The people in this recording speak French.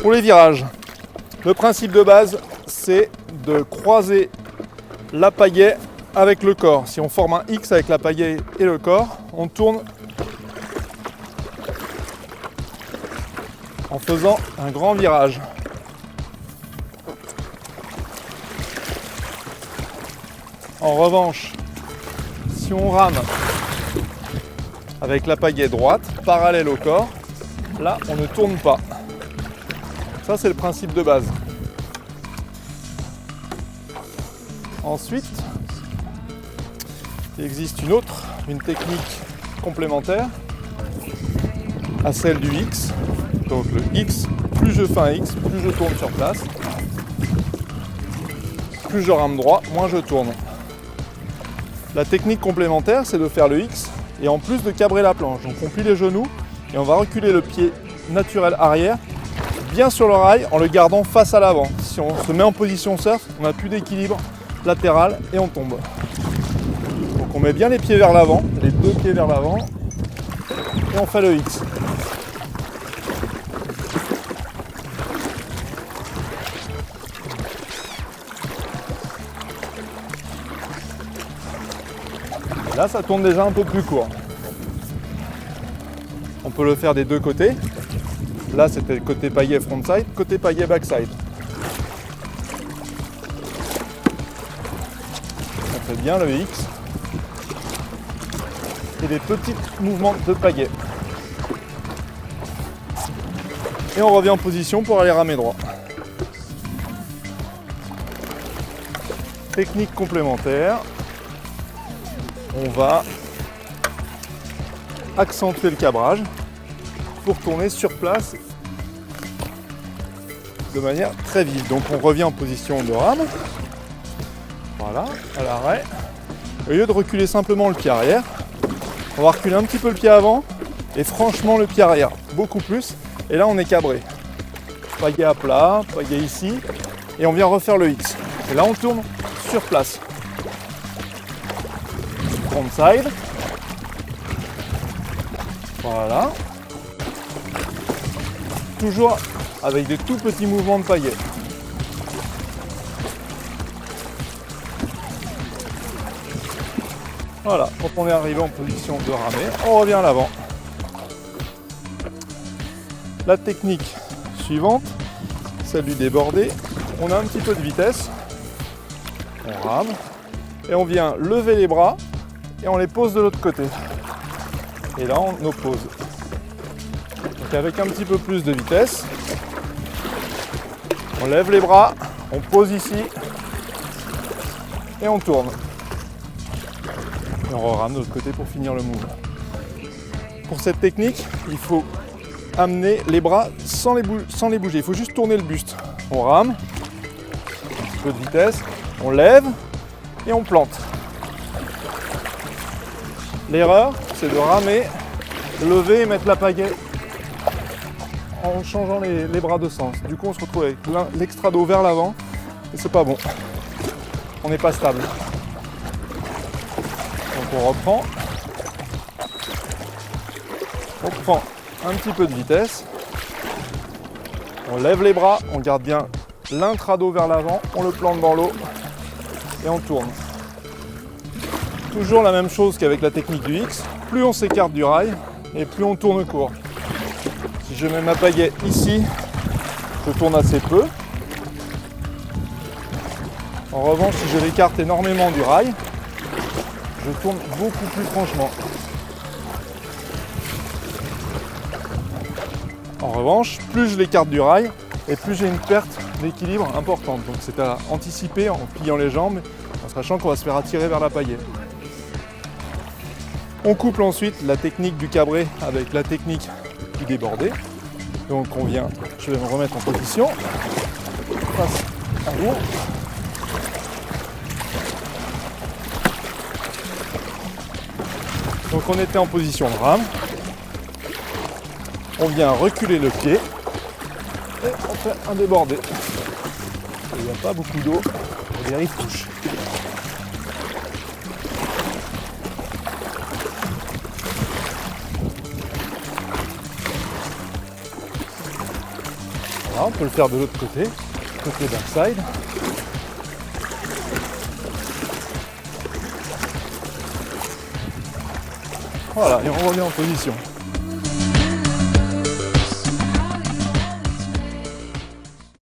Pour les virages, le principe de base, c'est de croiser la pagaie avec le corps. Si on forme un X avec la pagaie et le corps, on tourne en faisant un grand virage. En revanche, si on rame avec la pagaie droite, parallèle au corps, là on ne tourne pas. Ça c'est le principe de base. Ensuite, il existe une technique complémentaire à celle du X. Donc le X, plus je fais un X, plus je tourne sur place. Plus je rame droit, moins je tourne. La technique complémentaire, c'est de faire le X et en plus de cabrer la planche. Donc on plie les genoux et on va reculer le pied naturel arrière bien sur le rail en le gardant face à l'avant. Si on se met en position surf, on n'a plus d'équilibre latéral et on tombe. Donc on met bien les pieds vers l'avant, les deux pieds vers l'avant et on fait le X. Là, ça tourne déjà un peu plus court. On peut le faire des deux côtés. Là, c'était côté pagaie frontside, côté pagaie backside. On fait bien le X. Et des petits mouvements de pagaie. Et on revient en position pour aller ramer droit. Technique complémentaire. On va accentuer le cabrage pour tourner sur place de manière très vive. Donc on revient en position de rame. Voilà, à l'arrêt. Au lieu de reculer simplement le pied arrière, on va reculer un petit peu le pied avant et franchement le pied arrière, beaucoup plus. Et là on est cabré. Pagaie à plat, pagaie ici, et on vient refaire le X. Et là on tourne sur place. Frontside. Voilà. Toujours avec des tout petits mouvements de pagaie. Voilà, quand on est arrivé en position de ramer, on revient à l'avant. La technique suivante, celle du débordé, on a un petit peu de vitesse. On rame et on vient lever les bras et on les pose de l'autre côté. Et là, on oppose. Donc avec un petit peu plus de vitesse, on lève les bras, on pose ici et on tourne. Et on rame de l'autre côté pour finir le mouvement. Pour cette technique, il faut amener les bras sans les bouger. Il faut juste tourner le buste. On rame, un petit peu de vitesse, on lève et on plante. L'erreur, c'est de ramer, lever et mettre la pagaie en changeant les bras de sens. Du coup, on se retrouve avec l'extra dos vers l'avant et c'est pas bon. On n'est pas stable. Donc on reprend. On prend un petit peu de vitesse. On lève les bras, on garde bien l'intra-dos vers l'avant, on le plante dans l'eau et on tourne. Toujours la même chose qu'avec la technique du X, plus on s'écarte du rail et plus on tourne court. Si je mets ma pagaie ici, je tourne assez peu. En revanche, si je l'écarte énormément du rail, je tourne beaucoup plus franchement. En revanche, plus je l'écarte du rail et plus j'ai une perte d'équilibre importante. Donc c'est à anticiper en pliant les jambes, en sachant qu'on va se faire attirer vers la pagaie. On couple ensuite la technique du cabré avec la technique du débordé. Donc on vient, je vais me remettre en position, face à vous. Donc on était en position de rame. On vient reculer le pied et on fait un débordé. Il n'y a pas beaucoup d'eau, les rives touchent. Voilà, on peut le faire de l'autre côté backside. Voilà, et on revient en position.